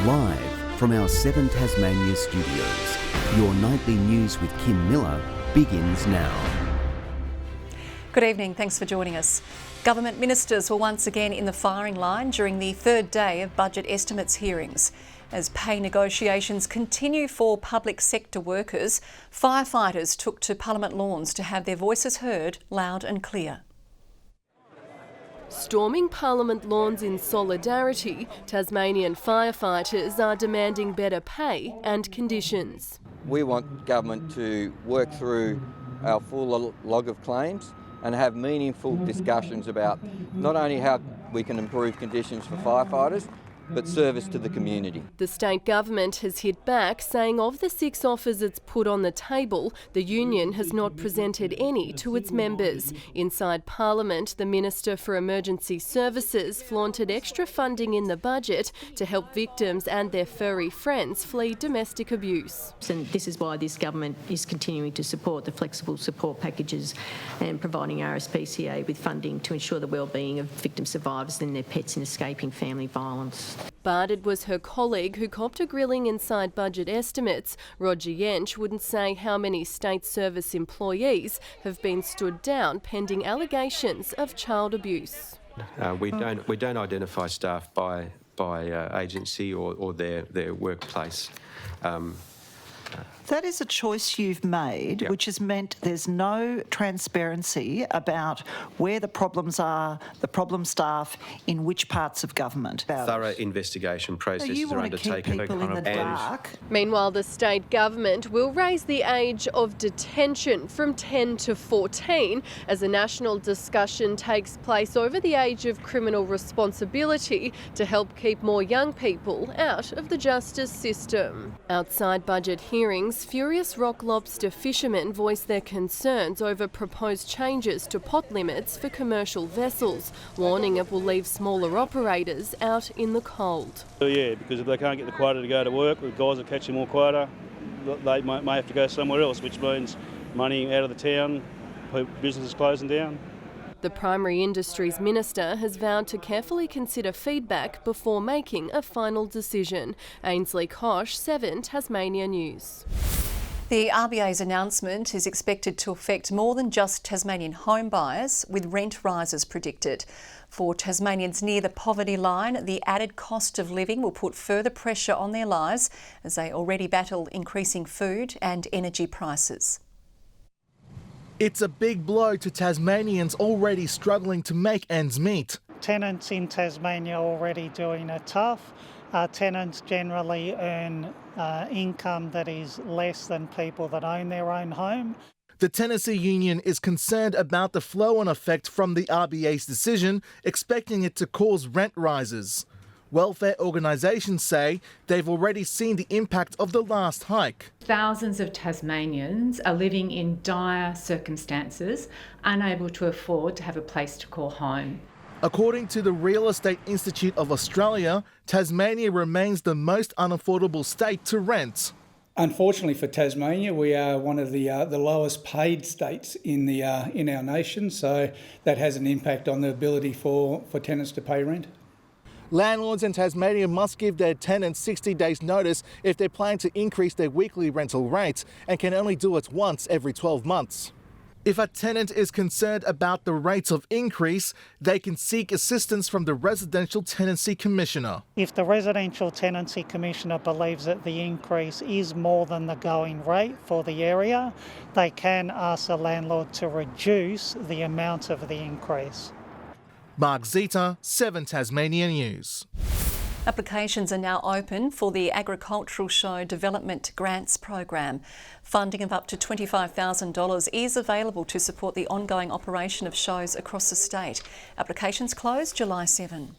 Live from our 7 Tasmania studios, your nightly news with Kim Miller begins now. Good evening, thanks for joining us. Government ministers were once again in the firing line during the third day of budget estimates hearings. As pay negotiations continue for public sector workers, firefighters took to Parliament lawns to have their voices heard loud and clear. Storming Parliament lawns in solidarity, Tasmanian firefighters are demanding better pay and conditions. We want government to work through our full log of claims and have meaningful discussions about not only how we can improve conditions for firefighters, but service to the community. The state government has hit back, saying of the 6 offers it's put on the table, the union has not presented any to its members. Inside Parliament, the Minister for Emergency Services flaunted extra funding in the budget to help victims and their furry friends flee domestic abuse. And this is why this government is continuing to support the flexible support packages and providing RSPCA with funding to ensure the wellbeing of victim survivors and their pets in escaping family violence. But it was her colleague who copped a grilling inside budget estimates. Roger Yench wouldn't say how many state service employees have been stood down pending allegations of child abuse. We don't identify staff by agency or their workplace. That is a choice you've made, which has meant there's no transparency about where the problems are, the problem staff, in which parts of government. Thorough investigation processes are undertaken. Keep people in the dark. Meanwhile, the state government will raise the age of detention from 10 to 14 as a national discussion takes place over the age of criminal responsibility to help keep more young people out of the justice system. Outside budget hearings, furious rock lobster fishermen voiced their concerns over proposed changes to pot limits for commercial vessels, warning it will leave smaller operators out in the cold. Yeah, because if they can't get the quota to go to work, the guys are catching more quota, they may have to go somewhere else, which means money out of the town, businesses closing down. The Primary Industries Minister has vowed to carefully consider feedback before making a final decision. Ainsley Kosh, 7 Tasmania News. The RBA's announcement is expected to affect more than just Tasmanian home buyers, with rent rises predicted. For Tasmanians near the poverty line, the added cost of living will put further pressure on their lives as they already battle increasing food and energy prices. It's a big blow to Tasmanians already struggling to make ends meet. Tenants in Tasmania are already doing it tough. Tenants generally earn income that is less than people that own their own home. The Tenancy Union is concerned about the flow-on effect from the RBA's decision, expecting it to cause rent rises. Welfare organisations say they've already seen the impact of the last hike. Thousands of Tasmanians are living in dire circumstances, unable to afford to have a place to call home. According to the Real Estate Institute of Australia, Tasmania remains the most unaffordable state to rent. Unfortunately for Tasmania, we are one of the lowest paid states in our nation, so that has an impact on the ability for tenants to pay rent. Landlords in Tasmania must give their tenants 60 days notice if they plan to increase their weekly rental rates and can only do it once every 12 months. If a tenant is concerned about the rates of increase, they can seek assistance from the Residential Tenancy Commissioner. If the Residential Tenancy Commissioner believes that the increase is more than the going rate for the area, they can ask the landlord to reduce the amount of the increase. Mark Zita, 7 Tasmania News. Applications are now open for the Agricultural Show Development Grants Program. Funding of up to $25,000 is available to support the ongoing operation of shows across the state. Applications close July 7.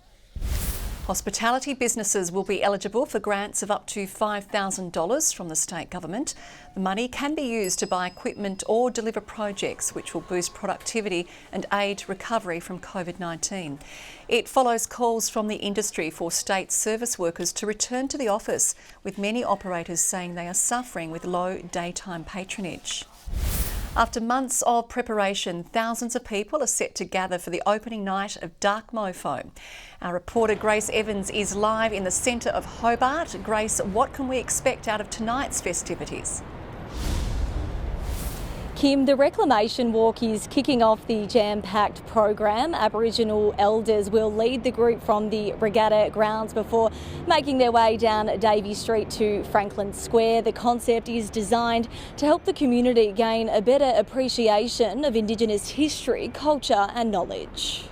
Hospitality businesses will be eligible for grants of up to $5,000 from the state government. The money can be used to buy equipment or deliver projects which will boost productivity and aid recovery from COVID-19. It follows calls from the industry for state service workers to return to the office, with many operators saying they are suffering with low daytime patronage. After months of preparation, thousands of people are set to gather for the opening night of Dark Mofo. Our reporter Grace Evans is live in the centre of Hobart. Grace, what can we expect out of tonight's festivities? Kim, the Reclamation Walk is kicking off the jam-packed program. Aboriginal elders will lead the group from the regatta grounds before making their way down Davey Street to Franklin Square. The concept is designed to help the community gain a better appreciation of Indigenous history, culture and knowledge.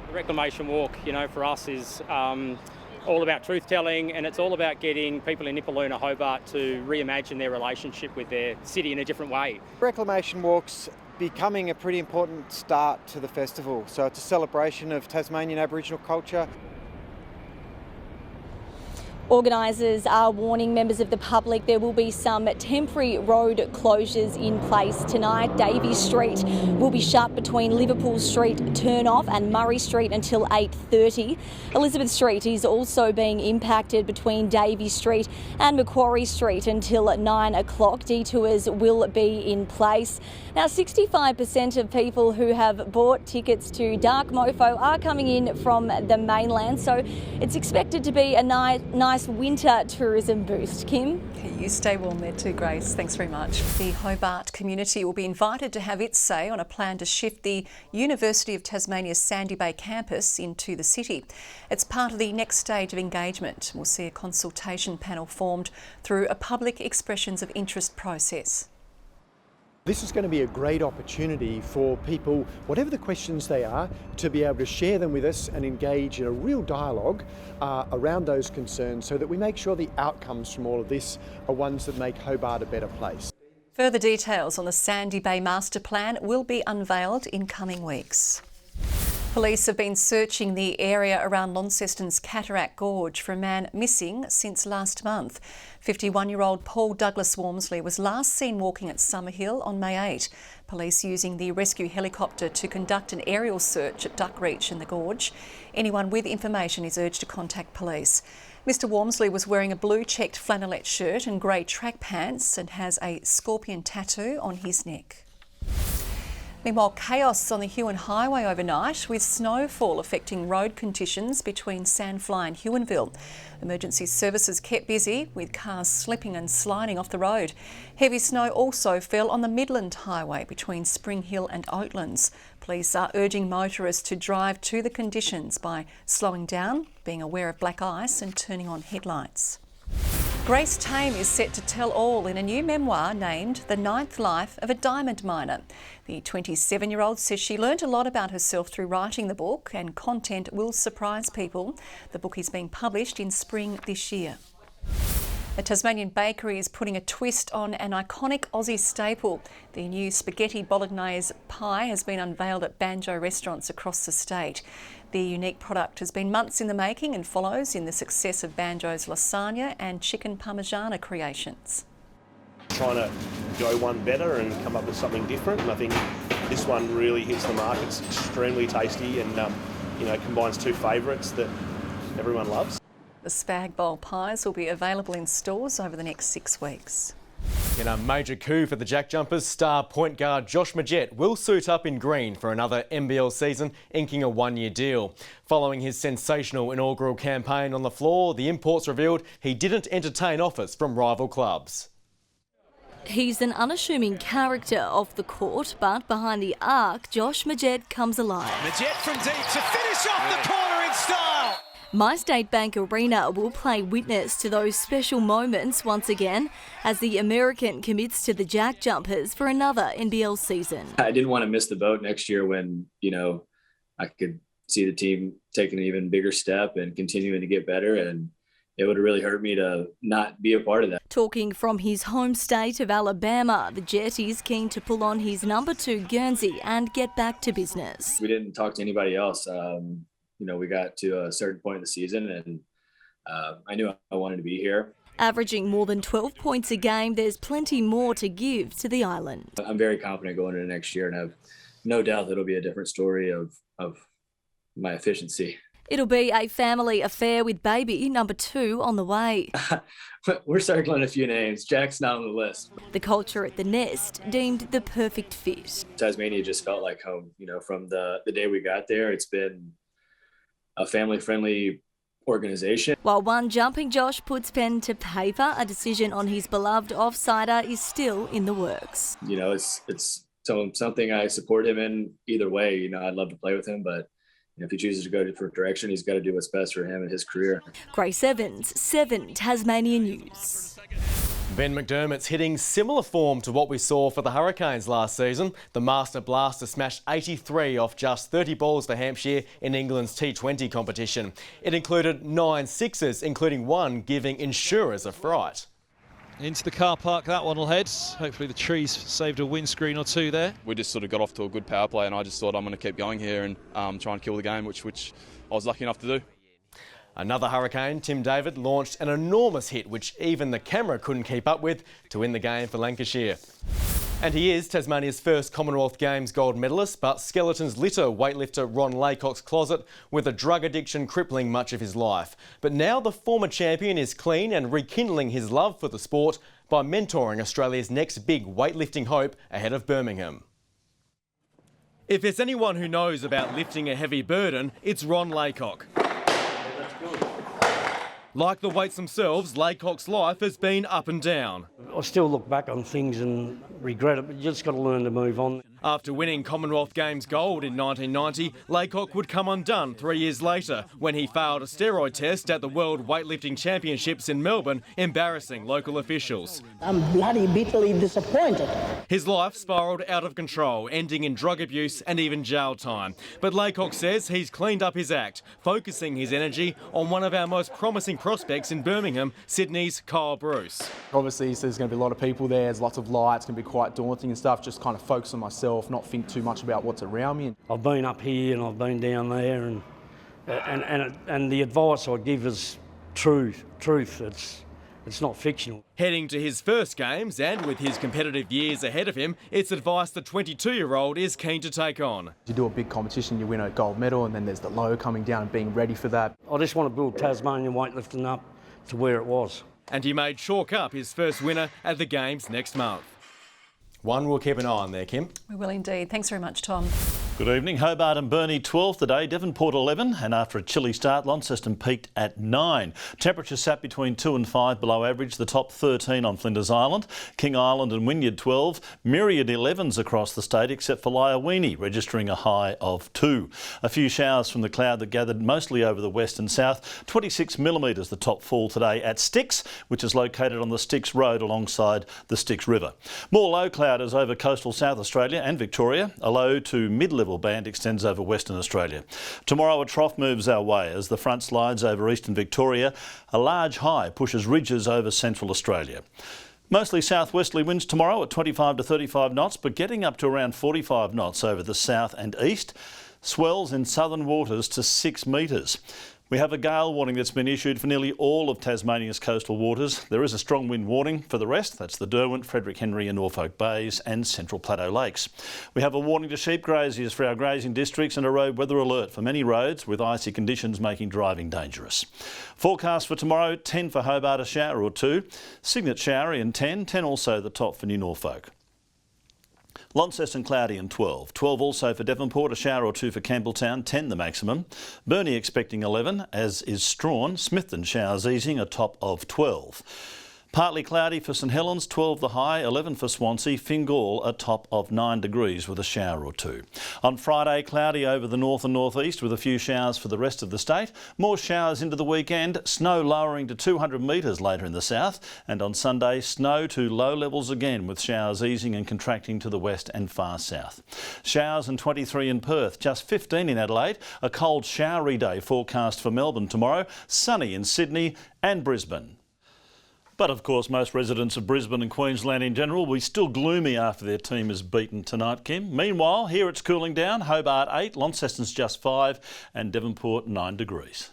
The Reclamation Walk, for us is all about truth-telling, and it's all about getting people in Nipaluna, Hobart to reimagine their relationship with their city in a different way. Reclamation Walk's becoming a pretty important start to the festival. So it's a celebration of Tasmanian Aboriginal culture. Organisers are warning members of the public there will be some temporary road closures in place tonight. Davey Street will be shut between Liverpool Street turn-off and Murray Street until 8:30. Elizabeth Street is also being impacted between Davey Street and Macquarie Street until 9 o'clock. Detours will be in place. Now, 65% of people who have bought tickets to Dark Mofo are coming in from the mainland, so it's expected to be a nice winter tourism boost. Kim? You stay warm there too, Grace. Thanks very much. The Hobart community will be invited to have its say on a plan to shift the University of Tasmania's Sandy Bay campus into the city. It's part of the next stage of engagement. We'll see a consultation panel formed through a public expressions of interest process. This is going to be a great opportunity for people, whatever the questions they are, to be able to share them with us and engage in a real dialogue around those concerns so that we make sure the outcomes from all of this are ones that make Hobart a better place. Further details on the Sandy Bay Master Plan will be unveiled in coming weeks. Police have been searching the area around Launceston's Cataract Gorge for a man missing since last month. 51-year-old Paul Douglas Walmsley was last seen walking at Summerhill on May 8. Police using the rescue helicopter to conduct an aerial search at Duck Reach in the gorge. Anyone with information is urged to contact police. Mr Walmsley was wearing a blue checked flannelette shirt and grey track pants and has a scorpion tattoo on his neck. Meanwhile, chaos on the Huon Highway overnight with snowfall affecting road conditions between Sandfly and Huonville. Emergency services kept busy with cars slipping and sliding off the road. Heavy snow also fell on the Midland Highway between Spring Hill and Oatlands. Police are urging motorists to drive to the conditions by slowing down, being aware of black ice and turning on headlights. Grace Tame is set to tell all in a new memoir named The Ninth Life of a Diamond Miner. The 27-year-old says she learnt a lot about herself through writing the book, and content will surprise people. The book is being published in spring this year. A Tasmanian bakery is putting a twist on an iconic Aussie staple. The new spaghetti bolognese pie has been unveiled at Banjo restaurants across the state. The unique product has been months in the making and follows in the success of Banjo's lasagna and chicken parmigiana creations. Trying to go one better and come up with something different, and I think this one really hits the mark. It's extremely tasty and combines two favourites that everyone loves. The spag bowl pies will be available in stores over the next 6 weeks. In a major coup for the Jack Jumpers, star point guard Josh Majette will suit up in green for another NBL season, inking a one-year deal. Following his sensational inaugural campaign on the floor, the Imports revealed he didn't entertain offers from rival clubs. He's an unassuming character off the court, but behind the arc, Josh Majette comes alive. Majette from deep to finish off the corner in style. My State Bank Arena will play witness to those special moments once again as the American commits to the Jack Jumpers for another NBL season. I didn't want to miss the boat next year when, I could see the team taking an even bigger step and continuing to get better, and it would have really hurt me to not be a part of that. Talking from his home state of Alabama, the Jet is keen to pull on his number 2 Guernsey and get back to business. We didn't talk to anybody else. We got to a certain point in the season and I knew I wanted to be here. Averaging more than 12 points a game, there's plenty more to give to the island. I'm very confident going into next year and have no doubt that it'll be a different story of my efficiency. It'll be a family affair with baby number 2 on the way. We're circling a few names. Jack's not on the list. The culture at the nest deemed the perfect fit. Tasmania just felt like home. You know, from the day we got there, it's been a family-friendly organisation. While one jumping Josh puts pen to paper, a decision on his beloved off-sider is still in the works. You know, it's something I support him in either way. You know, I'd love to play with him, but if he chooses to go a different direction, he's got to do what's best for him and his career. Grace Evans, 7 Tasmanian News. Ben McDermott's hitting similar form to what we saw for the Hurricanes last season. The Master Blaster smashed 83 off just 30 balls for Hampshire in England's T20 competition. It included 9 sixes, including one giving insurers a fright. Into the car park that one will head. Hopefully the trees saved a windscreen or two there. We just sort of got off to a good power play and I just thought I'm going to keep going here and try and kill the game, which I was lucky enough to do. Another Hurricane, Tim David, launched an enormous hit which even the camera couldn't keep up with to win the game for Lancashire. And he is Tasmania's first Commonwealth Games gold medalist, but skeletons litter weightlifter Ron Laycock's closet, with a drug addiction crippling much of his life. But now the former champion is clean and rekindling his love for the sport by mentoring Australia's next big weightlifting hope ahead of Birmingham. If there's anyone who knows about lifting a heavy burden, it's Ron Laycock. Like the weights themselves, Laycock's life has been up and down. I still look back on things and regret it, but you just got to learn to move on. After winning Commonwealth Games gold in 1990, Laycock would come undone 3 years later when he failed a steroid test at the World Weightlifting Championships in Melbourne, embarrassing local officials. I'm bloody bitterly disappointed. His life spiralled out of control, ending in drug abuse and even jail time. But Laycock says he's cleaned up his act, focusing his energy on one of our most promising prospects in Birmingham, Sydney's Kyle Bruce. Obviously, there's going to be a lot of people there, there's lots of lights, it's going to be quite daunting and stuff, just kind of focus on myself, not think too much about what's around me. I've been up here and I've been down there, and the advice I give is truth. It's not fictional. Heading to his first games and with his competitive years ahead of him, it's advice the 22-year-old is keen to take on. You do a big competition, you win a gold medal, and then there's the low coming down and being ready for that. I just want to build Tasmanian weightlifting up to where it was. And he made chalk up his first winner at the Games next month. One we'll keep an eye on there, Kim. We will indeed. Thanks very much, Tom. Good evening. Hobart and Burnie 12 today, Devonport 11, and after a chilly start, Launceston peaked at 9. Temperatures sat between 2 and 5 below average, the top 13 on Flinders Island, King Island and Wynyard 12, myriad 11s across the state except for Lyowini, registering a high of 2. A few showers from the cloud that gathered mostly over the west and south, 26 millimetres the top fall today at Styx, which is located on the Styx Road alongside the Styx River. More low clouders over coastal South Australia and Victoria, a low to mid-level band extends over Western Australia. Tomorrow a trough moves our way as the front slides over eastern Victoria. A large high pushes ridges over central Australia. Mostly southwesterly winds tomorrow at 25 to 35 knots, but getting up to around 45 knots over the south and east. Swells in southern waters to 6 metres. We have a gale warning that's been issued for nearly all of Tasmania's coastal waters. There is a strong wind warning for the rest. That's the Derwent, Frederick Henry and Norfolk Bays and Central Plateau Lakes. We have a warning to sheep graziers for our grazing districts and a road weather alert for many roads with icy conditions making driving dangerous. Forecast for tomorrow, 10 for Hobart, a shower or 2. Cygnet showery and 10 also the top for New Norfolk. Launceston cloudy and 12. 12 also for Devonport, a shower or 2 for Campbelltown, 10 the maximum. Burnie expecting 11, as is Strawn. Smithton showers easing, a top of 12. Partly cloudy for St Helens, 12 the high, 11 for Swansea. Fingal a top of 9 degrees with a shower or 2. On Friday, cloudy over the north and northeast with a few showers for the rest of the state. More showers into the weekend, snow lowering to 200 metres later in the south. And on Sunday, snow to low levels again with showers easing and contracting to the west and far south. Showers and 23 in Perth, just 15 in Adelaide. A cold showery day forecast for Melbourne tomorrow. Sunny in Sydney and Brisbane. But of course, most residents of Brisbane and Queensland in general will be still gloomy after their team is beaten tonight, Kim. Meanwhile, here it's cooling down. Hobart 8, Launceston's just 5 and Devonport 9 degrees.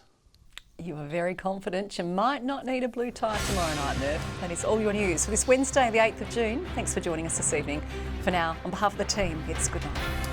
You are very confident. You might not need a blue tie tomorrow night, Nerf. That is all your news for this Wednesday, the 8th of June. Thanks for joining us this evening. For now, on behalf of the team, it's good night.